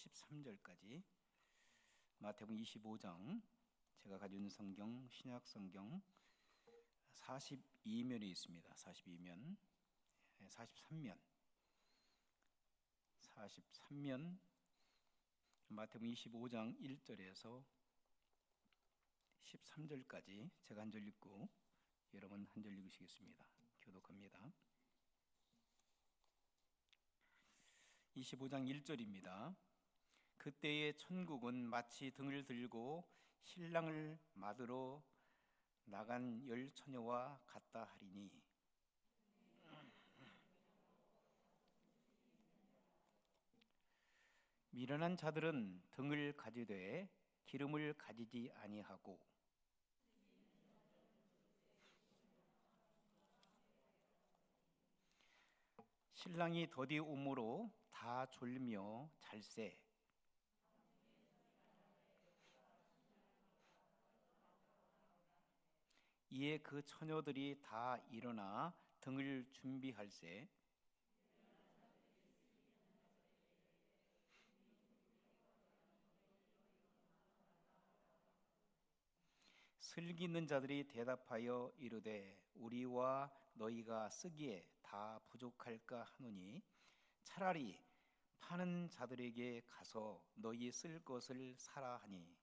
13절까지 마태복음 25장, 제가 가지고 있는 성경 신약 성경 42면이 있습니다. 42면, 43면 마태복음 25장 1절에서 13절까지 제가 한 절 읽고 여러분 한 절 읽으시겠습니다. 교독합니다. 25장 1절입니다. 그때의 천국은 마치 등을 들고 신랑을 맞으러 나간 열 처녀와 같다 하리니, 미련한 자들은 등을 가지되 기름을 가지지 아니하고 신랑이 더디 오므로 다 졸며 잘세. 이에 그 처녀들이 다 일어나 등을 준비할세. 슬기 있는 자들이 대답하여 이르되 우리와 너희가 쓰기에 다 부족할까 하노니 차라리 파는 자들에게 가서 너희 쓸 것을 사라 하니,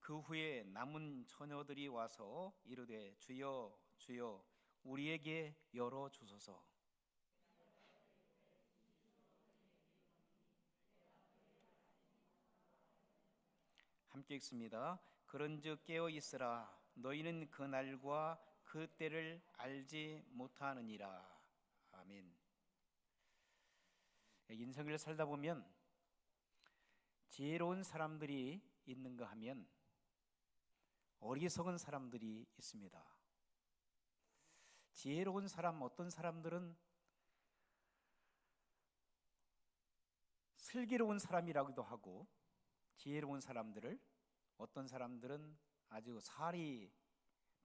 그 후에 남은 처녀들이 와서 이르되 주여 주여 우리에게 열어 주소서. 함께 읽습니다. 그런즉 깨어 있으라. 너희는 그 날과 그 때를 알지 못하느니라. 아멘. 인생을 살다 보면 지혜로운 사람들이 있는가 하면 어리석은 사람들이 있습니다. 지혜로운 사람, 어떤 사람들은 슬기로운 사람이라고도 하고, 지혜로운 사람들을 어떤 사람들은 아주 사리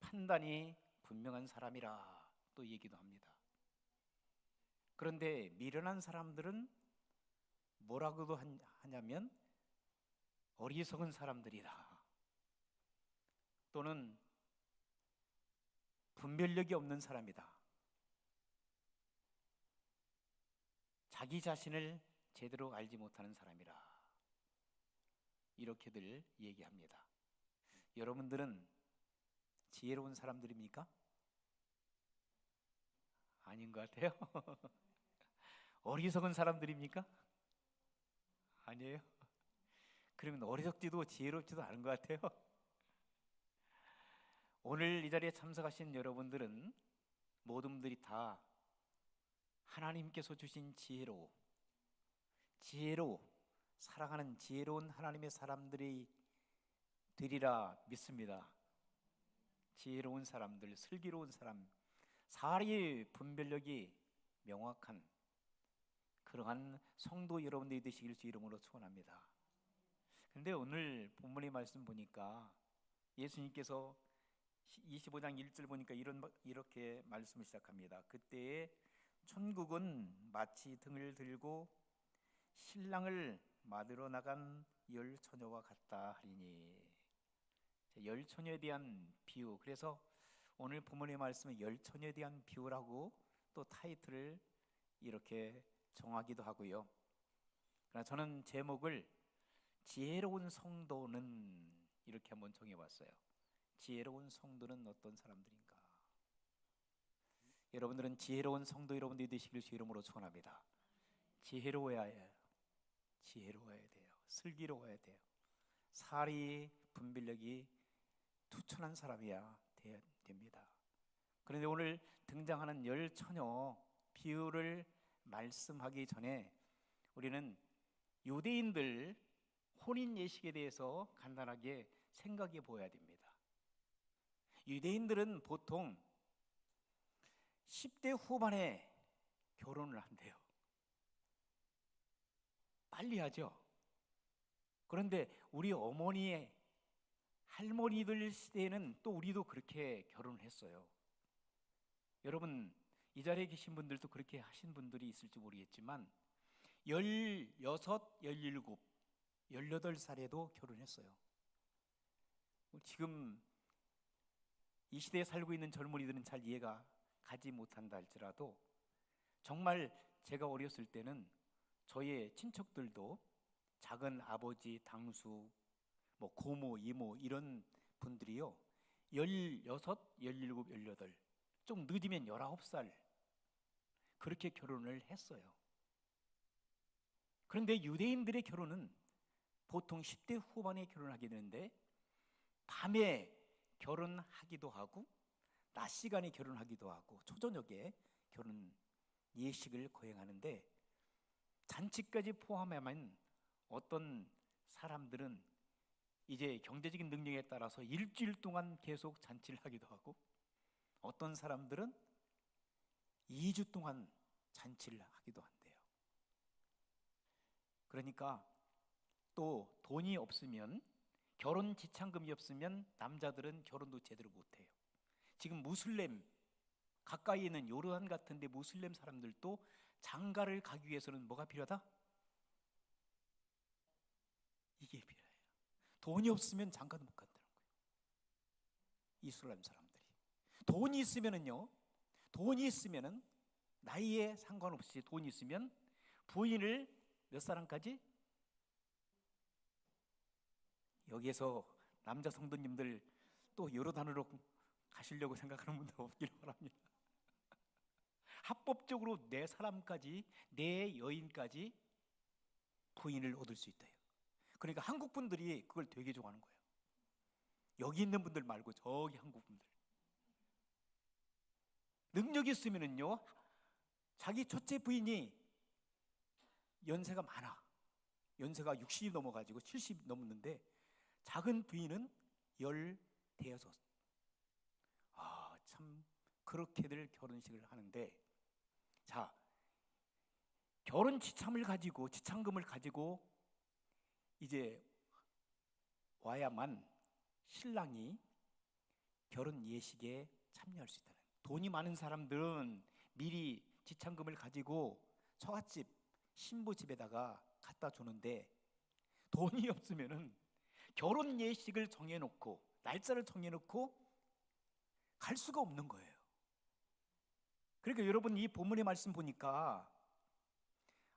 판단이 분명한 사람이라 또 얘기도 합니다. 그런데 미련한 사람들은 뭐라고도 하냐면 어리석은 사람들이다, 또는 분별력이 없는 사람이다, 자기 자신을 제대로 알지 못하는 사람이라, 이렇게들 얘기합니다. 여러분들은 지혜로운 사람들입니까? 아닌 것 같아요. 어리석은 사람들입니까? 아니에요. 그러면 어리석지도 지혜롭지도 않은 것 같아요. 오늘 이 자리에 참석하신 여러분들은 모든 분들이 다 하나님께서 주신 지혜로 살아가는 지혜로운 하나님의 사람들이 되리라 믿습니다. 지혜로운 사람들, 슬기로운 사람, 사리 분별력이 명확한 그러한 성도 여러분들이 되시길 주 이름으로 축원합니다. 그런데 오늘 본문의 말씀 보니까 예수님께서 25장 1절 보니까 이렇게 말씀을 시작합니다. 그때에 천국은 마치 등을 들고 신랑을 맞으러 나간 열 처녀와 같다 하리니, 열 처녀에 대한 비유, 그래서 오늘 본문의 말씀은 열 처녀에 대한 비유라고 또 타이틀을 이렇게 정하기도 하고요. 그러나 저는 제목을 지혜로운 성도는 이렇게 한번 정해봤어요. 지혜로운 성도는 어떤 사람들인가? 여러분들은 지혜로운 성도 여러분들이 되시길 주 이름으로 축원합니다. 지혜로워야 해요. 지혜로워야 돼요. 슬기로워야 돼요. 사리 분별력이 투철한 사람이야 됩니다. 그런데 오늘 등장하는 열 처녀 비유를 말씀하기 전에 우리는 유대인들 혼인 예식에 대해서 간단하게 생각해 보아야 됩니다. 유대인들은 보통 10대 후반에 결혼을 한대요. 빨리 하죠. 그런데 우리 어머니의 할머니들 시대에는 또 우리도 그렇게 결혼을 했어요. 여러분 이 자리에 계신 분들도 그렇게 하신 분들이 있을지 모르겠지만 16, 17, 18살에도 결혼했어요. 지금 이 시대에 살고 있는 젊은이들은 잘 이해가 가지 못한다 할지라도 정말 제가 어렸을 때는 저의 친척들도 작은 아버지, 당수, 뭐 고모, 이모 이런 분들이요 16, 17, 18, 좀 늦으면 19살 그렇게 결혼을 했어요. 그런데 유대인들의 결혼은 보통 10대 후반에 결혼하게 되는데 밤에 결혼하기도 하고 낮 시간에 결혼하기도 하고 초저녁에 결혼 예식을 거행하는데 잔치까지 포함하면 어떤 사람들은 이제 경제적인 능력에 따라서 일주일 동안 계속 잔치를 하기도 하고 어떤 사람들은 2주 동안 잔치를 하기도 한대요. 그러니까 또 돈이 없으면 결혼 지참금이 없으면 남자들은 결혼도 제대로 못해요. 지금 무슬림 가까이 있는 요르단 같은 데 무슬림 사람들도 장가를 가기 위해서는 뭐가 필요하다? 이게 필요해요. 돈이 없으면 장가도 못 간다는 거예요. 이슬람 사람들이 돈이 있으면은요 돈이 있으면은 나이에 상관없이 돈이 있으면 부인을 몇 사람까지? 여기에서 남자 성도님들 또 요르단으로 가시려고 생각하는 분들 없기를 바랍니다. 합법적으로 네 사람까지 네 여인까지 부인을 얻을 수 있대요. 그러니까 한국 분들이 그걸 되게 좋아하는 거예요. 여기 있는 분들 말고 저기 한국 분들 능력이 있으면은요 자기 첫째 부인이 연세가 많아 연세가 60이 넘어가지고 70 넘었는데 작은 부인은 15. 참 그렇게들 결혼식을 하는데 자 결혼 지참을 가지고 지참금을 가지고 이제 와야만 신랑이 결혼 예식에 참여할 수 있다는 돈이 많은 사람들은 미리 지참금을 가지고 처갓집 신부 집에다가 갖다 주는데 돈이 없으면은 결혼 예식을 정해놓고 날짜를 정해놓고 갈 수가 없는 거예요. 그러니까 여러분 이 본문의 말씀 보니까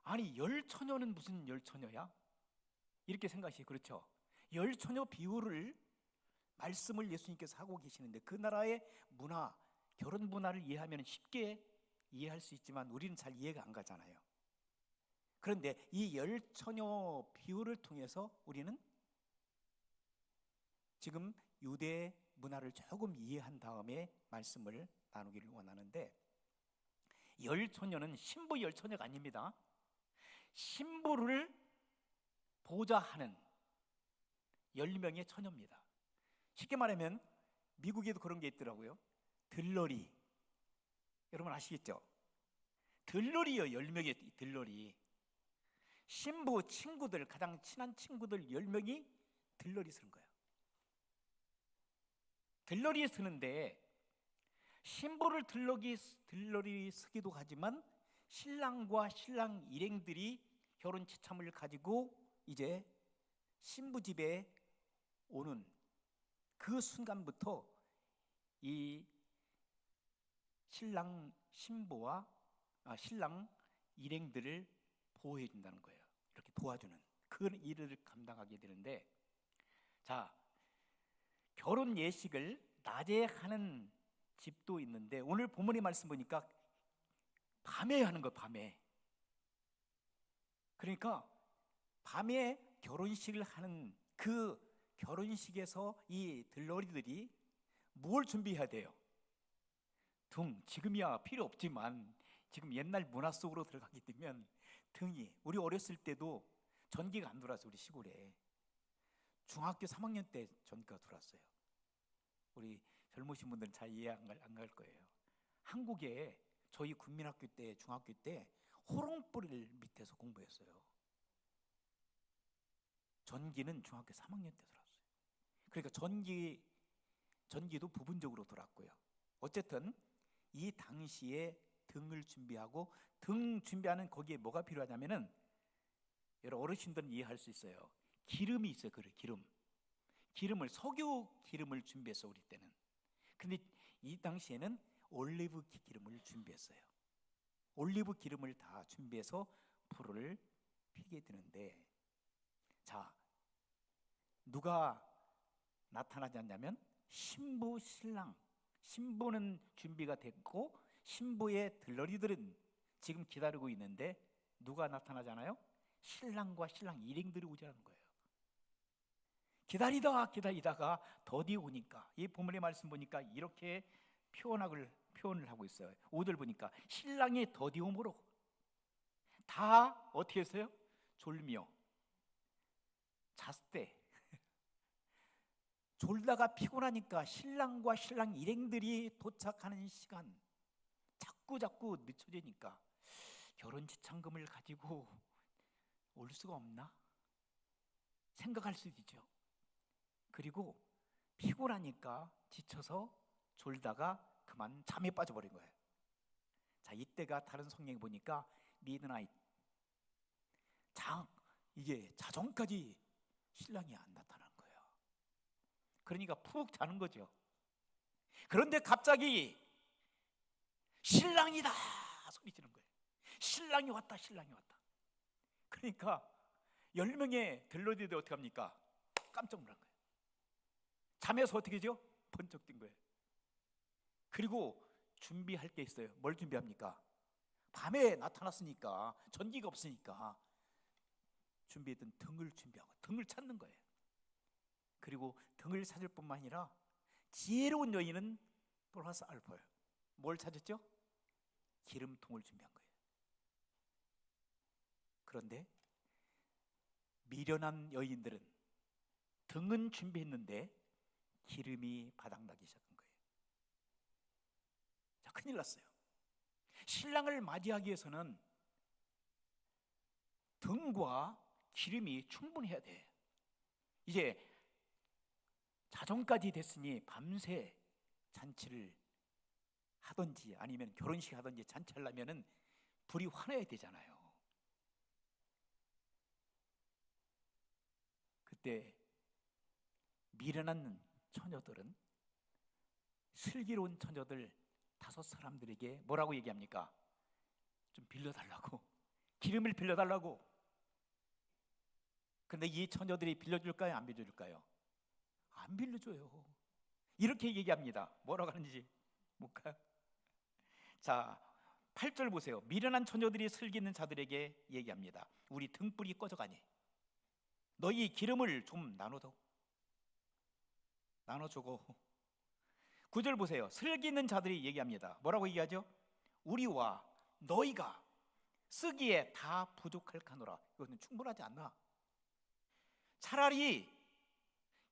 아니 열처녀는 무슨 열처녀야? 이렇게 생각하시죠. 그렇죠? 열처녀 비유를 말씀을 예수님께서 하고 계시는데 그 나라의 문화, 결혼 문화를 이해하면 쉽게 이해할 수 있지만 우리는 잘 이해가 안 가잖아요. 그런데 이 열처녀 비유를 통해서 우리는 지금 유대 문화를 조금 이해한 다음에 말씀을 나누기를 원하는데 열처녀는 신부 열처녀가 아닙니다. 신부를 보좌하는 10명의 처녀입니다. 쉽게 말하면 미국에도 그런 게 있더라고요. 들러리 여러분 아시겠죠? 들러리요 10명의 들러리 신부 친구들 가장 친한 친구들 10명이 들러리 쓰는 거예요. 들러리 쓰는데 신부를 들러리 쓰기도 하지만 신랑과 신랑 일행들이 결혼 지참을 가지고 이제 신부 집에 오는 그 순간부터 이 신랑 신부와 신랑 일행들을 보호해 준다는 거예요. 이렇게 도와주는 그 일을 감당하게 되는데 자 결혼 예식을 낮에 하는 집도 있는데 오늘 본문의 말씀 보니까 밤에 하는 거예요. 밤에. 그러니까 밤에 결혼식을 하는 그 결혼식에서 이 들러리들이 뭘 준비해야 돼요? 지금이야 필요 없지만 지금 옛날 문화 속으로 들어가게 되면 등이 우리 어렸을 때도 전기가 안 들어왔어요. 우리 시골에 중학교 3학년 때 전기가 들어왔어요. 우리 젊으신 분들은 잘 이해 안 갈 거예요. 한국에 저희 국민학교 때 중학교 때 호롱불 밑에서 공부했어요. 전기는 중학교 3학년 때 들어왔어요. 그러니까 전기도 부분적으로 돌았고요. 어쨌든 이 당시에 등을 준비하고, 등 준비하는 거기에 뭐가 필요하냐면은, 여러 어르신들은 이해할 수 있어요. 기름이 있어요. 그래, 기름을, 석유 기름을 준비했어, 우리 때는. 근데 이 당시에는 올리브 기름을 준비했어요. 올리브 기름을 다 준비해서 불을 피게 되는데, 자, 누가 나타나지 않냐면 신부, 신랑. 신부는 준비가 됐고 신부의 들러리들은 지금 기다리고 있는데, 누가 나타나잖아요? 신랑과 신랑 일행들이 오자는 거예요. 기다리다가 더디 오니까, 이 본문의 말씀 보니까 이렇게 표현을 하고 있어요. 5절 보니까 신랑이 더디 오므로 다 어떻게 했어요? 졸며 잤을 때, 졸다가 피곤하니까 신랑과 신랑 일행들이 도착하는 시간 자꾸 늦춰지니까 결혼 지참금을 가지고 올 수가 없나 생각할 수도 있죠. 그리고 피곤하니까 지쳐서 졸다가 그만 잠에 빠져버린 거예요. 자, 이때가 다른 성경에 보니까 미드나잇, 이게 자정까지 신랑이 안 나타난 거예요. 그러니까 푹 자는 거죠. 그런데 갑자기 신랑이다 소리 지르는 거예요. 신랑이 왔다. 그러니까 10명의 들러리들이 어떻게 합니까? 깜짝 놀란 거예요. 잠에서 어떻게 하죠? 번쩍 뜬 거예요. 그리고 준비할 게 있어요. 뭘 준비합니까? 밤에 나타났으니까, 전기가 없으니까 준비했던 등을 준비하고 등을 찾는 거예요. 그리고 등을 찾을 뿐만 아니라 지혜로운 여인은 플러스 알파예요. 뭘 찾았죠? 기름통을 준비한 거예요. 그런데 미련한 여인들은 등은 준비했는데 기름이 바닥나기 시작한 거예요. 자, 큰일 났어요. 신랑을 맞이하기 위해서는 등과 기름이 충분해야 돼. 이제 자정까지 됐으니 밤새 잔치를 하든지 아니면 결혼식 하든지 잔치하려면은 불이 환해야 되잖아요. 그때 미련한 처녀들은, 슬기로운 처녀들 5사람들에게 뭐라고 얘기합니까? 좀 빌려달라고, 기름을 빌려달라고. 근데 이 처녀들이 빌려줄까요? 안 빌려줄까요? 안 빌려줘요. 이렇게 얘기합니다. 뭐라고 하는지 볼까요? 자, 8절 보세요. 미련한 처녀들이 슬기 있는 자들에게 얘기합니다. 우리 등불이 꺼져가니 너희 기름을 좀 나눠주고. 9절 보세요. 슬기 있는 자들이 얘기합니다. 뭐라고 얘기하죠? 우리와 너희가 쓰기에 다 부족할까노라. 이것은 충분하지 않나? 차라리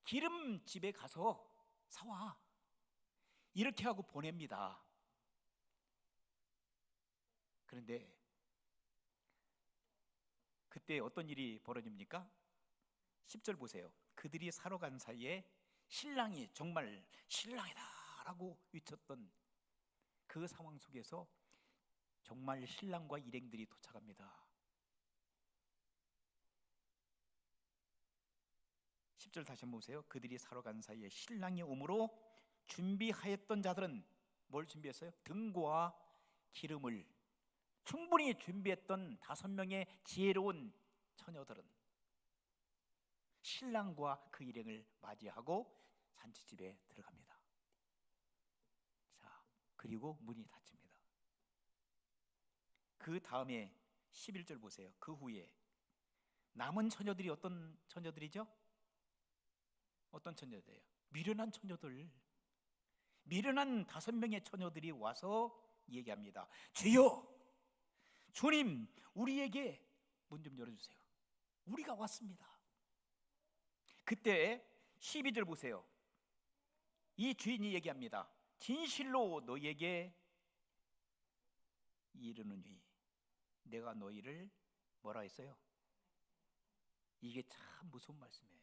기름집에 가서 사와. 이렇게 하고 보냅니다. 그런데 그때 어떤 일이 벌어집니까? 10절 보세요. 그들이 사러 간 사이에 신랑이 정말 신랑이다 라고 외쳤던 그 상황 속에서 정말 신랑과 일행들이 도착합니다. 10절 다시 한번 보세요. 그들이 사러 간 사이에 신랑이 오므로 준비하였던 자들은 뭘 준비했어요? 등과 기름을 충분히 준비했던 5명의 지혜로운 처녀들은 신랑과 그 일행을 맞이하고 잔치집에 들어갑니다. 자, 그리고 문이 닫힙니다. 그 다음에 11절 보세요. 그 후에 남은 처녀들이 어떤 처녀들이죠? 어떤 처녀들이에요? 미련한 처녀들. 미련한 5명의 처녀들이 와서 얘기합니다. 주여, 주님, 우리에게 문 좀 열어주세요. 우리가 왔습니다. 그때 12절 보세요. 이 주인이 얘기합니다. 진실로 너희에게 이르노니 내가 너희를 뭐라 했어요? 이게 참 무서운 말씀이에요.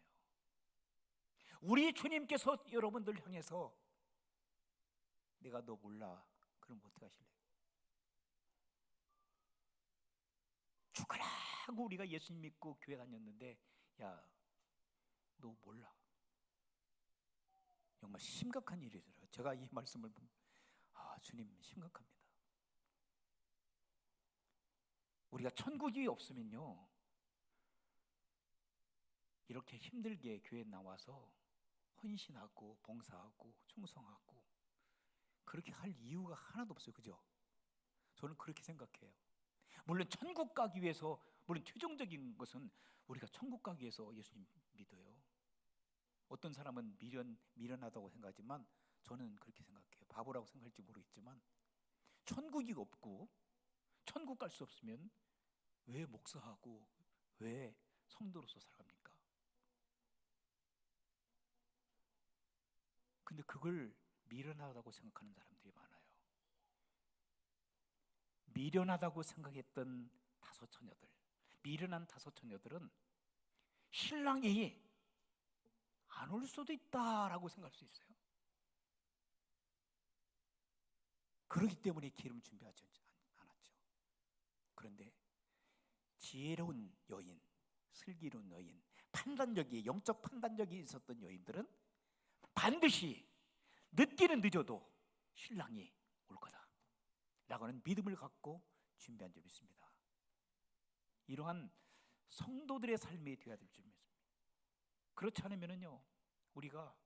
우리 주님께서 여러분들 향해서 내가 너 몰라 그럼 어떻게 하실래요? 죽으라고 우리가 예수님 믿고 교회 다녔는데 야 너 몰라. 정말 심각한 일이더라고요. 제가 이 말씀을 보면 주님 심각합니다. 우리가 천국이 없으면요 이렇게 힘들게 교회에 나와서 헌신하고 봉사하고 충성하고 그렇게 할 이유가 하나도 없어요. 그죠? 저는 그렇게 생각해요. 물론 천국 가기 위해서, 물론 최종적인 것은 우리가 천국 가기 위해서 예수님 믿어요. 어떤 사람은 미련하다고 생각하지만 저는 그렇게 생각해요. 바보라고 생각할지 모르겠지만 천국이 없고 천국 갈 수 없으면 왜 목사하고 왜 성도로서 살아갑니까? 근데 그걸 미련하다고 생각하는 사람들이 많아요. 미련하다고 생각했던 다섯 처녀들, 미련한 다섯 처녀들은 신랑이 안 올 수도 있다라고 생각할 수 있어요. 그렇기 때문에 기름 준비하지 않았죠. 그런데 지혜로운 여인, 슬기로운 여인, 영적 판단력이 있었던 여인들은 반드시 늦기는 늦어도 신랑이 올 거다 라고는 믿음을 갖고 준비한 점이 있습니다. 이러한 성도들의 삶이 되어야 될 점이 있습니다. 그렇지 않으면요 우리가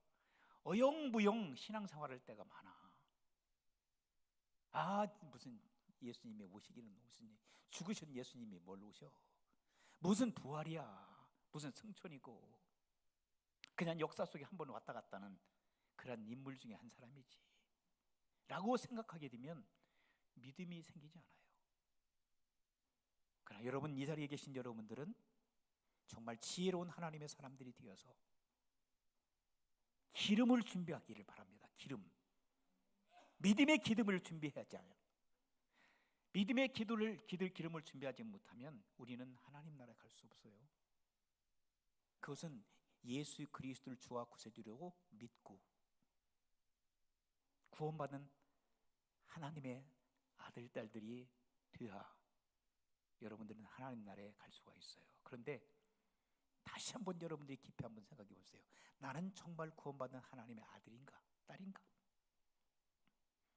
어영부영 신앙생활할 때가 많아. 무슨 예수님이 오시기는 무슨 죽으신 예수님이 뭘 오셔? 무슨 부활이야? 무슨 승천이고? 그냥 역사 속에 한 번 왔다 갔다는 그런 인물 중에 한 사람이지 라고 생각하게 되면 믿음이 생기지 않아요. 그러나 여러분, 이 자리에 계신 여러분들은 정말 지혜로운 하나님의 사람들이 되어서 기름을 준비하기를 바랍니다. 믿음의 기름을 준비하지 않아요. 믿음의 기름을 준비하지 못하면 우리는 하나님 나라에 갈 수 없어요. 그것은 예수 그리스도를 주와 구세주로 믿고 구원받은 하나님의 아들, 딸들이 되어 여러분들은 하나님 나라에 갈 수가 있어요. 그런데 다시 한번 여러분들이 깊이 한번 생각해 보세요. 나는 정말 구원받은 하나님의 아들인가? 딸인가?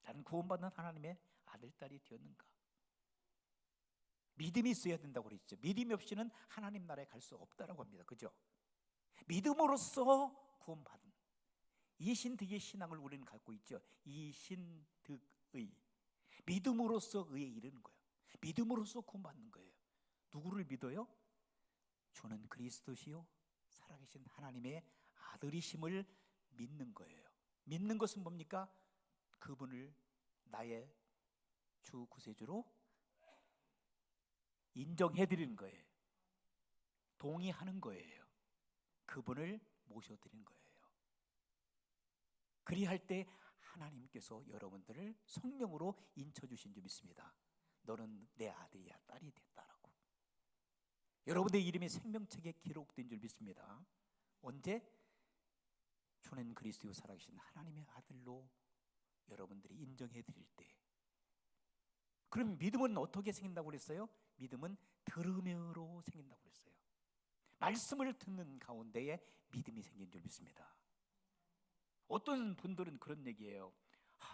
나는 구원받은 하나님의 아들, 딸이 되었는가? 믿음이 있어야 된다고 그랬죠. 믿음이 없이는 하나님 나라에 갈 수 없다라고 합니다. 그죠? 믿음으로써 구원받은 이신득의 신앙을 우리는 갖고 있죠. 이신득의 믿음으로써 의에 이르는 거예요. 믿음으로써 구원받는 거예요. 누구를 믿어요? 주는 그리스도시요 살아계신 하나님의 아들이심을 믿는 거예요. 믿는 것은 뭡니까? 그분을 나의 주 구세주로 인정해드리는 거예요. 동의하는 거예요. 그분을 모셔드리는 거예요. 그리할 때 하나님께서 여러분들을 성령으로 인쳐주신 줄 믿습니다. 너는 내 아들이야, 딸이 됐다라고. 여러분의 이름이 생명책에 기록된 줄 믿습니다. 언제? 주는 그리스도 살아계신 하나님의 아들로 여러분들이 인정해 드릴 때. 그럼 믿음은 어떻게 생긴다고 그랬어요? 믿음은 들으므로 생긴다고 그랬어요. 말씀을 듣는 가운데에 믿음이 생긴 줄 믿습니다. 어떤 분들은 그런 얘기예요.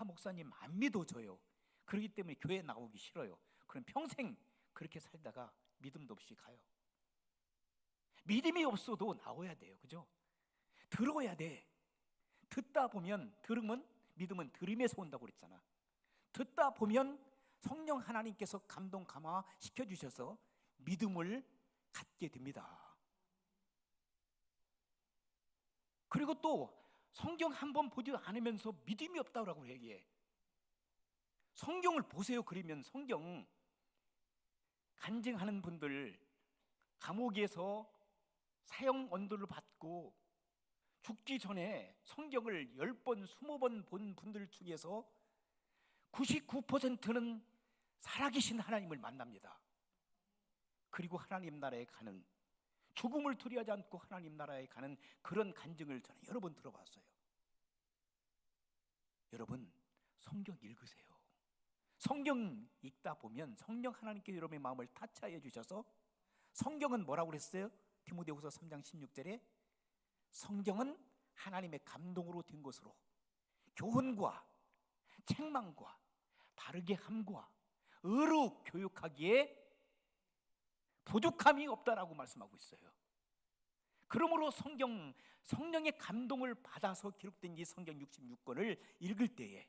목사님 안 믿어져요. 그렇기 때문에 교회 나오기 싫어요. 그럼 평생 그렇게 살다가 믿음도 없이 가요. 믿음이 없어도 나와야 돼요. 그죠? 들어야 돼. 듣다 보면, 믿음은 들음에서 온다고 그랬잖아. 듣다 보면 성령 하나님께서 감동 감화 시켜주셔서 믿음을 갖게 됩니다. 그리고 또 성경 한 번 보지 않으면서 믿음이 없다고 얘기해. 성경을 보세요. 그러면 성경 간증하는 분들, 감옥에서 사형 언도를 받고 죽기 전에 성경을 10번, 20번 본 분들 중에서 99%는 살아계신 하나님을 만납니다. 그리고 하나님 나라에 가는 죽음을 두려워하지 않고 하나님 나라에 가는 그런 간증을 저는 여러 번 들어봤어요. 여러분, 성경 읽으세요. 성경 읽다 보면 성령 하나님께서 여러분의 마음을 타치하여 주셔서, 성경은 뭐라고 그랬어요? 디모데후서 3장 16절에 성경은 하나님의 감동으로 된 것으로 교훈과 책망과 바르게 함과 의로 교육하기에 부족함이 없다라고 말씀하고 있어요. 그러므로 성령의 감동을 받아서 기록된 이 성경 66권을 읽을 때에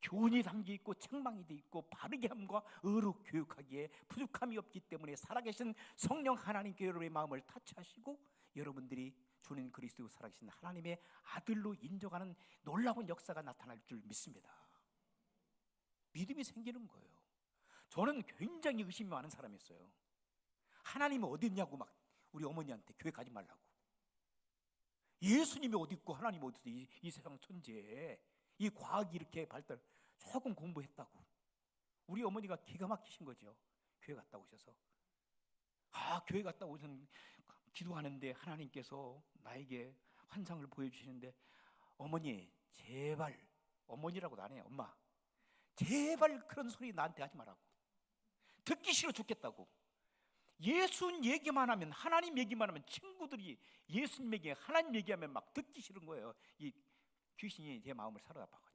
교훈이 담겨 있고 책망이 돼 있고 바르게 함과 의로 교육하기에 부족함이 없기 때문에 살아계신 성령 하나님께 여러분의 마음을 타치하시고 여러분들이 주는 그리스도 살아계신 하나님의 아들로 인정하는 놀라운 역사가 나타날 줄 믿습니다. 믿음이 생기는 거예요. 저는 굉장히 의심이 많은 사람이었어요. 하나님이 어디 있냐고 막 우리 어머니한테 교회 가지 말라고. 예수님이 어디 있고 하나님이 어디 있어, 이 세상 천지에. 이 과학이 이렇게 발달, 조금 공부했다고. 우리 어머니가 기가 막히신 거죠. 교회 갔다 오셔서. 교회 갔다 오셔서 기도하는데 하나님께서 나에게 환상을 보여주시는데, 어머니 제발, 어머니라고도 안 해요. 엄마 제발 그런 소리 나한테 하지 말라고. 듣기 싫어 죽겠다고. 예수 얘기만 하면, 하나님 얘기만 하면, 친구들이 예수님 얘기, 하나님 얘기하면 막 듣기 싫은 거예요. 이 귀신이 제 마음을 사로잡아가지고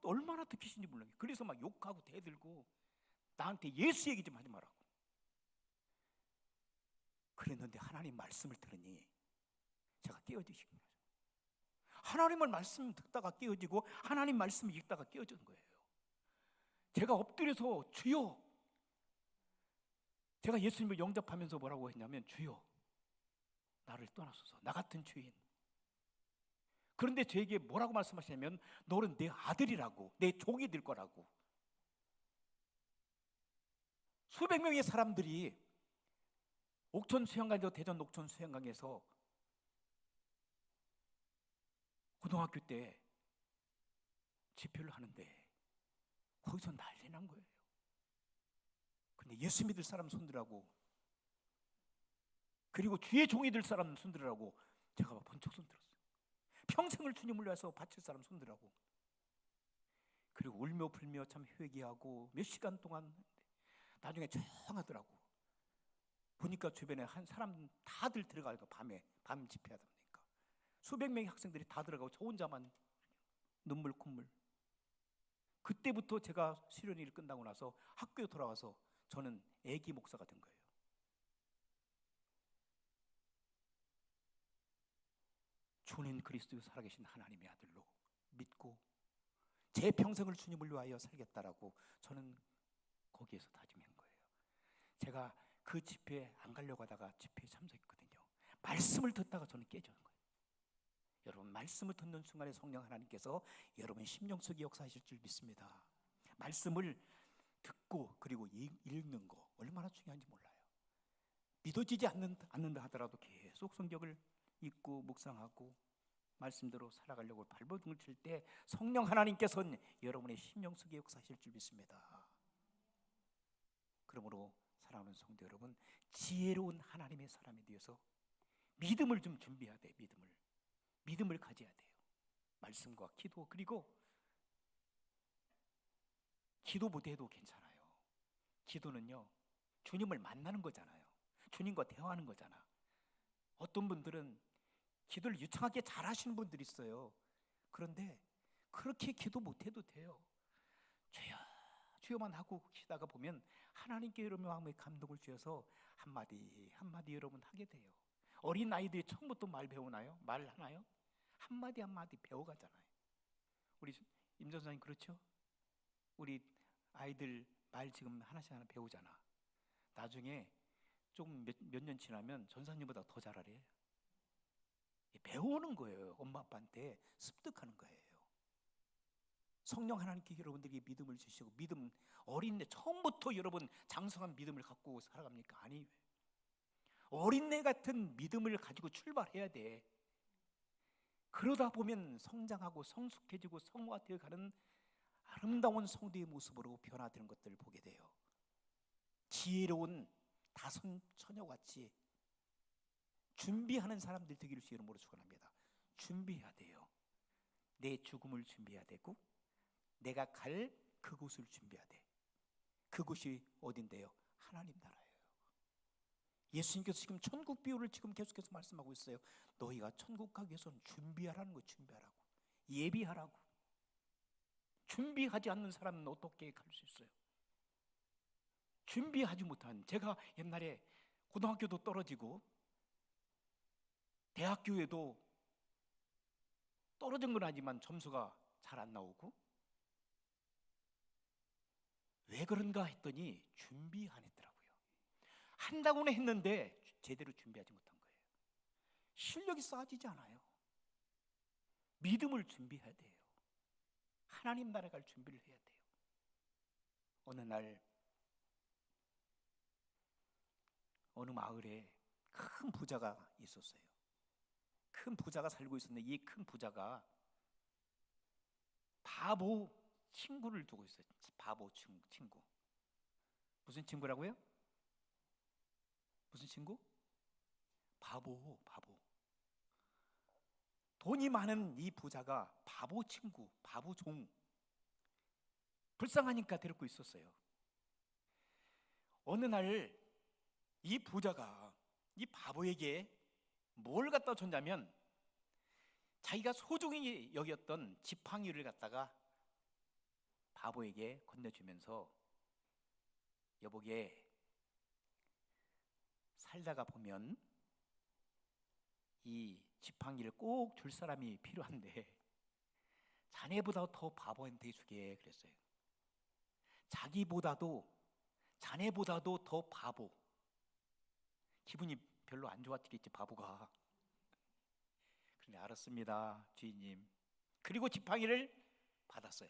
얼마나 듣기 싫은지 몰라요. 그래서 막 욕하고 대들고 나한테 예수 얘기 좀 하지 말라고. 그랬는데 하나님 말씀을 들으니 제가 깨어지신 거예요. 하나님의 말씀 듣다가 깨어지고 하나님 말씀 읽다가 깨어진 거예요. 제가 엎드려서 주여, 제가 예수님을 영접하면서 뭐라고 했냐면, 주여 나를 떠나소서, 나 같은 죄인. 그런데 저에게 뭐라고 말씀하시냐면, 너는 내 아들이라고, 내 종이 될 거라고. 수백 명의 사람들이 옥천 수영장에서, 대전 옥천 수영장에서 고등학교 때 집회를 하는데 거기서 난리 난 거예요. 근데 예수 믿을 사람 손들라고, 그리고 주의 종이 될 사람 손들라고 제가 번쩍 손들었어요. 평생을 주님을 위해서 바칠 사람 손들라고. 그리고 울며 불며 참 회개하고 몇 시간 동안 나중에 조용하더라고. 보니까 주변에 한 사람 다들 들어가니까, 밤 집회하다 보니까 수백 명의 학생들이 다 들어가고 저 혼자만 눈물 콧물. 그때부터 제가 수련회를 끝나고 나서 학교에 돌아와서 저는 애기 목사가 된 거예요. 주는 그리스도 살아계신 하나님의 아들로 믿고 제 평생을 주님을 위하여 살겠다라고 저는 거기에서 다짐한 거예요. 제가 그 집회에 안 가려고 하다가 집회에 참석했거든요. 말씀을 듣다가 저는 깨지는 거예요. 여러분, 말씀을 듣는 순간에 성령 하나님께서 여러분 심령 속에 역사하실 줄 믿습니다. 말씀을 듣고 그리고 읽는 거 얼마나 중요한지 몰라요. 믿어지지 않는다 하더라도 계속 성경을 읽고 묵상하고 말씀대로 살아가려고 발버둥을 칠 때 성령 하나님께서는 여러분의 심령 속에 역사하실 줄 믿습니다. 그러므로 사랑하는 성도 여러분, 지혜로운 하나님의 사람이 되어서 믿음을 좀 준비해야 돼요. 믿음을 가져야 돼요. 말씀과 기도, 그리고 기도 못해도 괜찮아요. 기도는요, 주님을 만나는 거잖아요. 주님과 대화하는 거잖아. 어떤 분들은 기도를 유창하게 잘하시는 분들이 있어요. 그런데 그렇게 기도 못해도 돼요. 주여 주여만 하고 기다가 보면 하나님께 여러분의 마음에 감동을 주셔서 한마디 한마디 여러분 하게 돼요. 어린 아이들이 처음부터 말 배우나요? 말하나요? 한마디 한마디 배워가잖아요. 우리 임 전사님 그렇죠? 우리 아이들 말 지금 하나씩 하나 배우잖아. 나중에 좀 몇 년 지나면 전사님보다 더 잘하래. 배우는 거예요. 엄마 아빠한테 습득하는 거예요. 성령 하나님께 여러분들에게 믿음을 주시고, 믿음, 어린애 처음부터 여러분 장성한 믿음을 갖고 살아갑니까? 아니에요. 어린애 같은 믿음을 가지고 출발해야 돼. 그러다 보면 성장하고 성숙해지고 성화되어 가는 아름다운 성도의 모습으로 변화되는 것들을 보게 돼요. 지혜로운 다섯 처녀같이 준비하는 사람들 되기를 주의 이름으로 축원합니다. 준비해야 돼요. 내 죽음을 준비해야 되고 내가 갈 그곳을 준비해야 돼. 그곳이 어딘데요? 하나님 나라예요. 예수님께서 지금 천국 비유를 지금 계속해서 말씀하고 있어요. 너희가 천국 가기 위해서는 준비하라는 거예요. 준비하라고. 예비하라고. 준비하지 않는 사람은 어떻게 갈 수 있어요? 준비하지 못한, 제가 옛날에 고등학교도 떨어지고 대학교에도 떨어진 건 아니지만 점수가 잘 안 나오고, 왜 그런가 했더니 준비 안 했더라고요. 한다고는 했는데 제대로 준비하지 못한 거예요. 실력이 쌓아지지 않아요. 믿음을 준비해야 돼요. 하나님 나라에 갈 준비를 해야 돼요. 어느 날 어느 마을에 큰 부자가 있었어요. 큰 부자가 살고 있었는데 이 큰 부자가 바보 친구를 두고 있어요. 바보 친구. 무슨 친구라고요? 무슨 친구? 바보. 돈이 많은 이 부자가 바보 친구, 바보 종, 불쌍하니까 데리고 있었어요. 어느 날 이 부자가 이 바보에게 뭘 갖다 줬냐면 자기가 소중히 여겼던 지팡이를 갖다가 바보에게 건네주면서, 여보게, 살다가 보면 이 지팡이를 꼭 줄 사람이 필요한데 자네보다 더 바보한테 주게 그랬어요. 자네보다도 더 바보. 기분이 별로 안 좋았겠지 바보가. 그런데 알았습니다 주인님. 그리고 지팡이를 받았어요.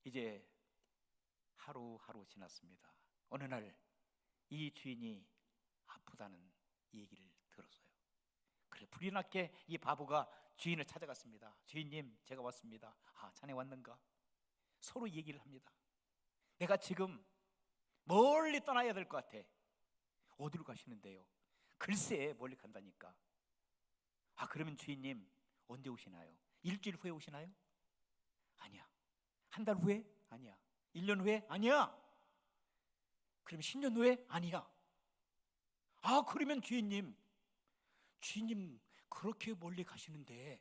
이제 하루하루 지났습니다. 어느 날 이 주인이 아프다는 얘기를 들었어요. 그래 불이 났게 이 바보가 주인을 찾아갔습니다. 주인님, 제가 왔습니다. 아, 자네 왔는가? 서로 얘기를 합니다. 내가 지금 멀리 떠나야 될 것 같아. 어디로 가시는데요? 글쎄 멀리 간다니까. 아, 그러면 주인님 언제 오시나요? 일주일 후에 오시나요? 아니야. 한 달 후에? 아니야. 1년 후에? 아니야. 그럼 10년 후에? 아니야. 아, 그러면 주인님 그렇게 멀리 가시는데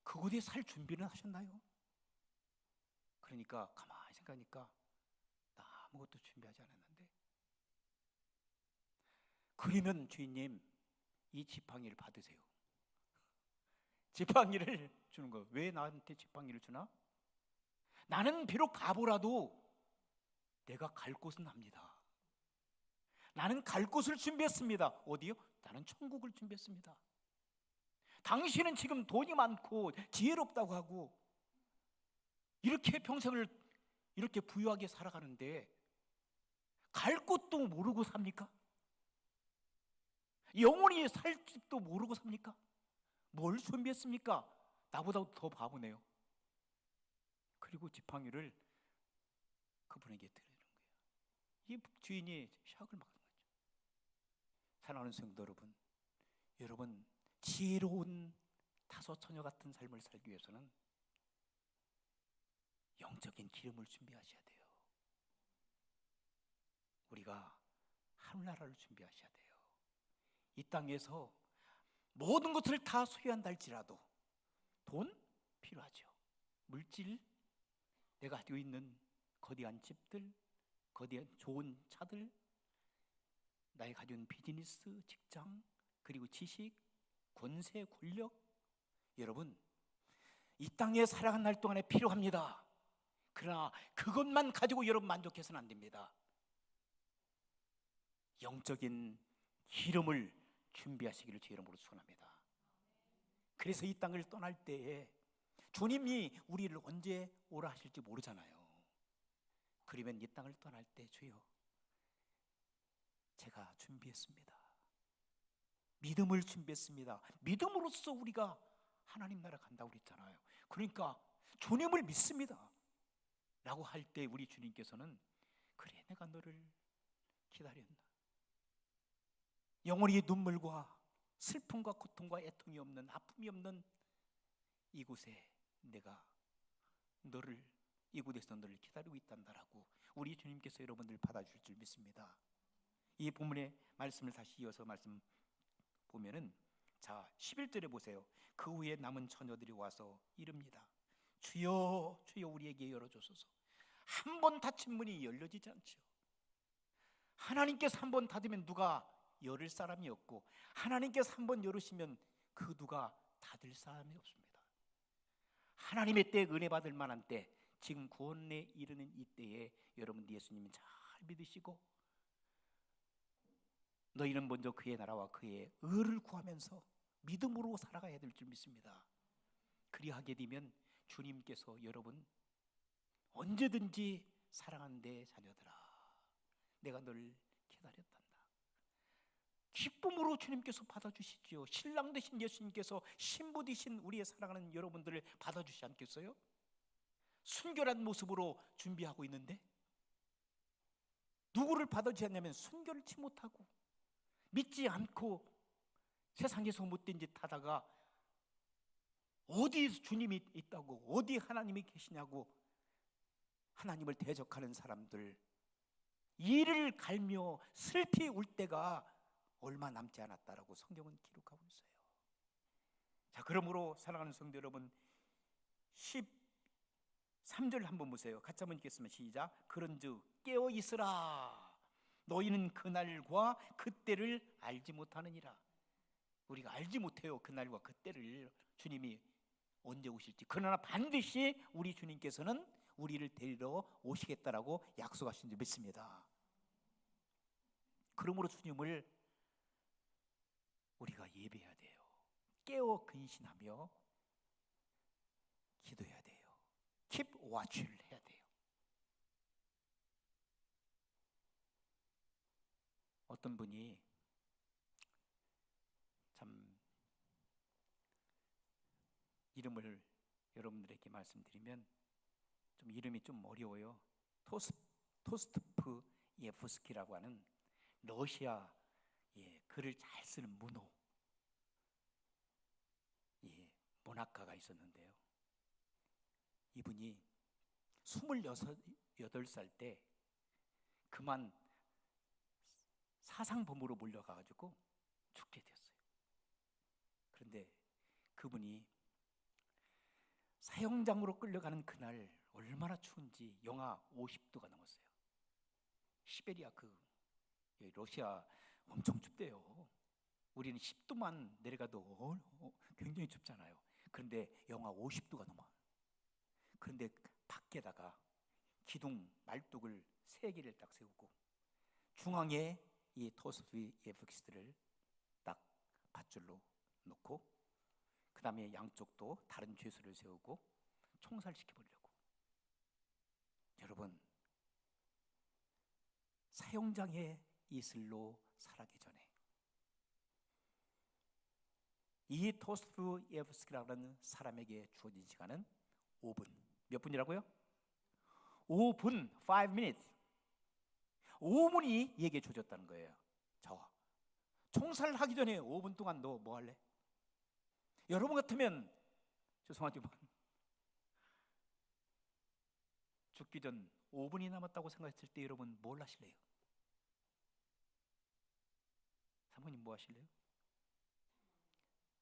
그곳에 살 준비는 하셨나요? 그러니까 가만히 생각하니까 나 아무것도 준비하지 않았는데. 그러면 주인님 이 지팡이를 받으세요. 지팡이를 주는 거예요. 왜 나한테 지팡이를 주나? 나는 비록 바보라도 내가 갈 곳은 압니다. 나는 갈 곳을 준비했습니다. 어디요? 나는 천국을 준비했습니다. 당신은 지금 돈이 많고 지혜롭다고 하고 이렇게 평생을 이렇게 부유하게 살아가는데 갈 곳도 모르고 삽니까? 영원히 살 집도 모르고 삽니까? 뭘 준비했습니까? 나보다 더 바보네요. 그리고 지팡이를 그분에게 드리는 거예요. 이 주인이 샥을 막은 거죠. 사랑하는 성도 여러분 지혜로운 다섯 처녀 같은 삶을 살기 위해서는 영적인 기름을 준비하셔야 돼요. 우리가 하늘나라를 준비하셔야 돼요. 이 땅에서 모든 것을 다 소유한다 할지라도 돈 필요하죠. 물질, 내가 가지고 있는 거대한 집들, 거대한 좋은 차들, 나의 가지고 있는 비즈니스, 직장, 그리고 지식, 권세, 권력, 여러분 이 땅에 살아간 날 동안에 필요합니다. 그러나 그것만 가지고 여러분 만족해서는 안 됩니다. 영적인 기름을 준비하시기를 주의 이름으로 축원합니다. 그래서 이 땅을 떠날 때에 주님이 우리를 언제 오라 하실지 모르잖아요. 그러면 이 땅을 떠날 때 주여 제가 준비했습니다. 믿음을 준비했습니다. 믿음으로써 우리가 하나님 나라 간다고 그랬잖아요. 그러니까 주님을 믿습니다 라고 할 때 우리 주님께서는 그래, 내가 너를 기다렸나. 영원히 눈물과 슬픔과 고통과 애통이 없는, 아픔이 없는 이곳에 내가 너를, 이곳에서 너를 기다리고 있단다라고 우리 주님께서 여러분들 받아줄 줄 믿습니다. 이 본문의 말씀을 다시 이어서 말씀 보면은, 자 11절에 보세요. 그 후에 남은 처녀들이 와서 이릅니다. 주여 주여 우리에게 열어주소서. 한 번 닫힌 문이 열려지지 않죠. 하나님께서 한 번 닫으면 누가 열을 사람이 없고, 하나님께서 한 번 열으시면 그 누가 닫을 사람이 없습니다. 하나님의 때, 은혜 받을 만한 때, 지금 구원에 이르는 이 때에 여러분 예수님을 잘 믿으시고 너희는 먼저 그의 나라와 그의 의를 구하면서 믿음으로 살아가야 될 줄 믿습니다. 그리하게 되면 주님께서 여러분 언제든지 사랑하는 내 자녀들아, 내가 널 기다렸단다. 기쁨으로 주님께서 받아주시지요. 신랑 되신 예수님께서 신부 되신 우리의 사랑하는 여러분들을 받아주시지 않겠어요? 순결한 모습으로 준비하고 있는데 누구를 받아주지 않냐면 순결을 치 못하고 믿지 않고 세상에서 못된 짓 하다가 어디 주님이 있다고, 어디 하나님이 계시냐고 하나님을 대적하는 사람들, 이를 갈며 슬피 울 때가 얼마 남지 않았다라고 성경은 기록하고 있어요. 자, 그러므로 사랑하는 성도 여러분, 13절 한번 보세요. 같이 한번 읽겠습니다. 시작. 그런즉 깨어 있으라. 너희는 그날과 그때를 알지 못하느니라. 우리가 알지 못해요. 그날과 그때를, 주님이 언제 오실지. 그러나 반드시 우리 주님께서는 우리를 데리러 오시겠다라고 약속하신 줄 믿습니다. 그러므로 주님을 우리가 예배해야 돼요. 깨어 근신하며 기도해야 돼요. Keep watch를 해야 돼요. 어떤 분이 참 이름을 여러분들에게 말씀드리면 좀 이름이 좀 어려워요. 토스트프 예프스키라고 하는 러시아 글을 잘 쓰는 문호 문학가가 있었는데요. 이분이 28살 때 그만 사상범으로 몰려가가지고 죽게 됐어요. 그런데 그분이 사형장으로 끌려가는 그날 얼마나 추운지 영하 50도가 넘었어요. 시베리아 러시아 엄청 춥대요. 우리는 10도만 내려가도 굉장히 춥잖아요. 그런데 영하 50도가 넘어요. 그런데 밖에다가 기둥 말뚝을 3개를 딱 세우고 중앙에 이 토스토예프스키를 딱 밧줄로 놓고 그 다음에 양쪽도 다른 죄수를 세우고 총살시켜보려고. 여러분, 사형장의 이슬로 살아기 전에 이 토스토예프스키라는 사람에게 주어진 시간은 5분. 몇 분이라고요? 5분, 5 minutes. 5분이 얘기해 주어졌다는 거예요. 저와 총살하기 전에 5분 동안 너 뭐 할래? 여러분 같으면, 죄송하지만 죽기 전 5분이 남았다고 생각했을 때 여러분 뭘 하실래요? 사모님 뭐 하실래요?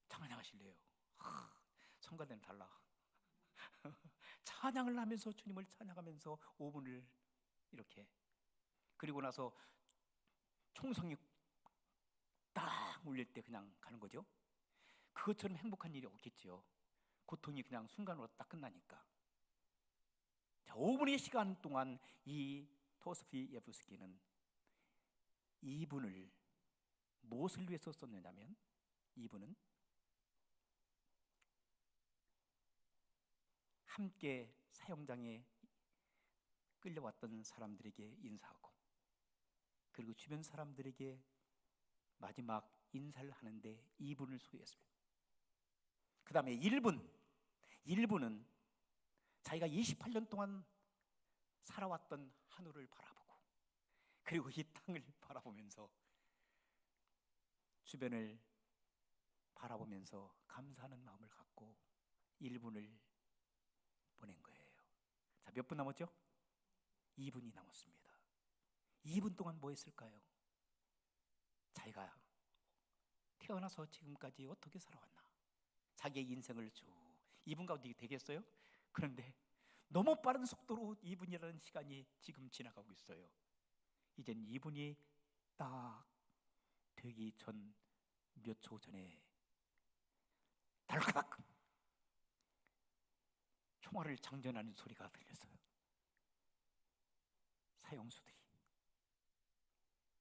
찬양하실래요? 성가대는 달라. 찬양을 하면서 주님을 찬양하면서 5분을 이렇게, 그리고 나서 총성이 딱 울릴 때 그냥 가는 거죠. 그것처럼 행복한 일이 없겠지요. 고통이 그냥 순간으로 딱 끝나니까. 자, 5분의 시간 동안 이 토스토예프스키는 이분을 무엇을 위해서 썼느냐면, 이분은 함께 사형장에 끌려왔던 사람들에게 인사하고, 그리고 주변 사람들에게 마지막 인사를 하는데 2분을 소요했습니다. 그 다음에 1분은 자기가 28년 동안 살아왔던 하늘을 바라보고 그리고 이 땅을 바라보면서, 주변을 바라보면서 감사하는 마음을 갖고 1분을 보낸 거예요. 자, 몇 분 남았죠? 2분이 남았습니다. 2분 동안 뭐 했을까요? 자기가 태어나서 지금까지 어떻게 살아왔나, 자기의 인생을 쭉 2분 가운데 되겠어요? 그런데 너무 빠른 속도로 2분이라는 시간이 지금 지나가고 있어요. 이젠 2분이 딱 되기 전 몇 초 전에 달그락 총알을 장전하는 소리가 들렸어요. 사형수들이.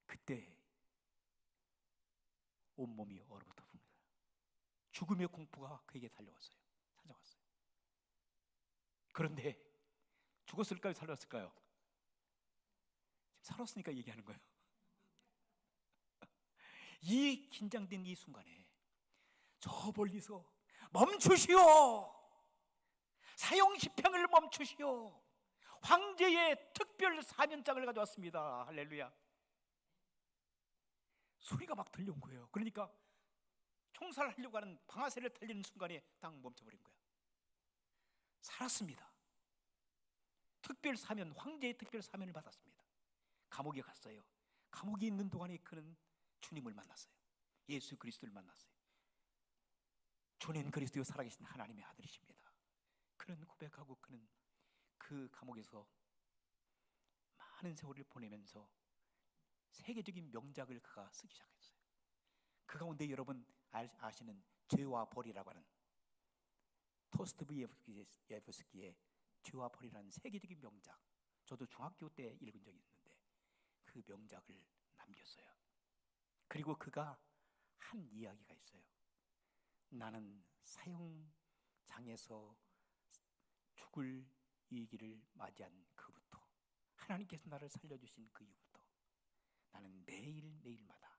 그때 온몸이 얼어붙어 봅니다. 죽음의 공포가 그에게 달려왔어요. 찾아왔어요. 그런데 죽었을까요? 살았을까요? 지금 살았으니까 얘기하는 거예요. 이 긴장된 이 순간에 저 멀리서 멈추시오! 사형 집행을 멈추시오! 황제의 특별 사면장을 가져왔습니다. 할렐루야. 소리가 막 들려온 거예요. 그러니까 총살하려고 하는 방아쇠를 달리는 순간에 딱 멈춰버린 거예요. 살았습니다. 특별 사면, 황제의 특별 사면을 받았습니다. 감옥에 갔어요. 감옥에 있는 동안에 그는 주님을 만났어요. 예수 그리스도를 만났어요. 주는 그리스도요 살아계신 하나님의 아들이십니다. 그는 고백하고 그는 그 감옥에서 많은 세월을 보내면서 세계적인 명작을 그가 쓰기 시작했어요. 그 가운데 여러분 아시는 죄와 벌이라고 하는 토스토예프스키의 죄와 벌이라는 세계적인 명작, 저도 중학교 때 읽은 적이 있는데 그 명작을 남겼어요. 그리고 그가 한 이야기가 있어요. 나는 사형장에서 죽을 위기를 맞이한 그부터, 하나님께서 나를 살려주신 그 이후부터 나는 매일매일마다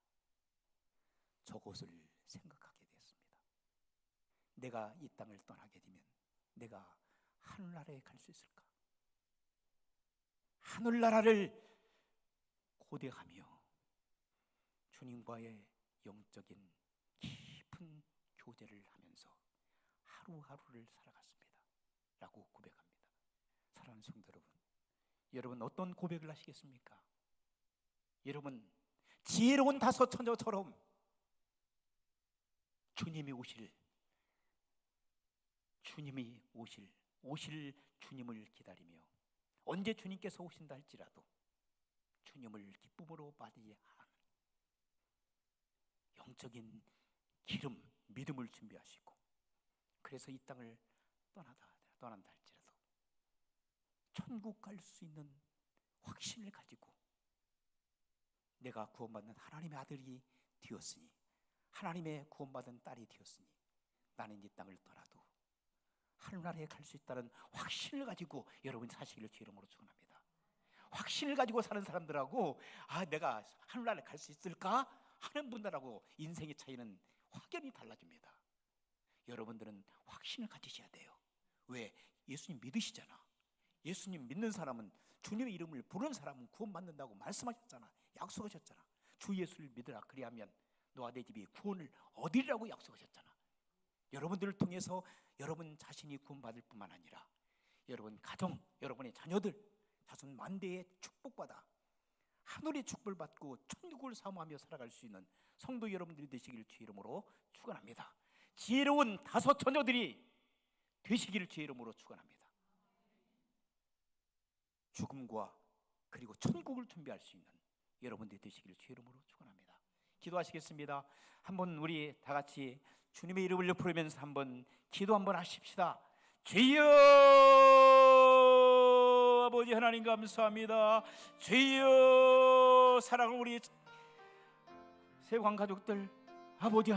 저곳을 생각하게 되었습니다. 내가 이 땅을 떠나게 되면 내가 하늘나라에 갈 수 있을까? 하늘나라를 고대하며 주님과의 영적인 깊은 교제를 하면서 하루하루를 살아갔습니다 라고 고백합니다. 사랑하는 성도 여러분, 여러분 어떤 고백을 하시겠습니까? 여러분 지혜로운 다섯 처녀처럼 주님이 오실 주님을 기다리며, 언제 주님께서 오신다 할지라도 주님을 기쁨으로 맞이하는 영적인 기름, 믿음을 준비하시고, 그래서 이 땅을 떠난다 할지라도 천국 갈 수 있는 확신을 가지고 내가 구원받는 하나님의 아들이 되었으니, 하나님의 구원받은 딸이 되었으니 나는 이 땅을 떠나도 하늘나라에 갈 수 있다는 확신을 가지고 여러분이 사시기를 주 이름으로 축원합니다. 확신을 가지고 사는 사람들하고 내가 하늘나라에 갈 수 있을까 하는 분들하고 인생의 차이는 확연히 달라집니다. 여러분들은 확신을 가지셔야 돼요. 왜? 예수님 믿으시잖아. 예수님 믿는 사람은, 주님의 이름을 부르는 사람은 구원받는다고 말씀하셨잖아. 약속하셨잖아. 주 예수를 믿으라, 그리하면 너와 내 집이 구원을 얻으리라고 약속하셨잖아. 여러분들을 통해서 여러분 자신이 구원받을 뿐만 아니라 여러분 가정, 여러분의 자녀들, 자손 만대의 축복받아 하늘의 축복을 받고 천국을 사모하며 살아갈 수 있는 성도 여러분들이 되시길 주 이름으로 축원합니다. 지혜로운 다섯 처녀들이 되시기를 주 이름으로 축원합니다. 죽음과 그리고 천국을 준비할 수 있는 여러분들이 되시기를 주 이름으로 축원합니다. 기도하시겠습니다. 한번 우리 다 같이 주님의 이름을 부르면서 한번 기도 한번 하십시다. 주여, 아버지 하나님 감사합니다. 주여, 사랑하는 우리 세관 가족들, 아버지 하나님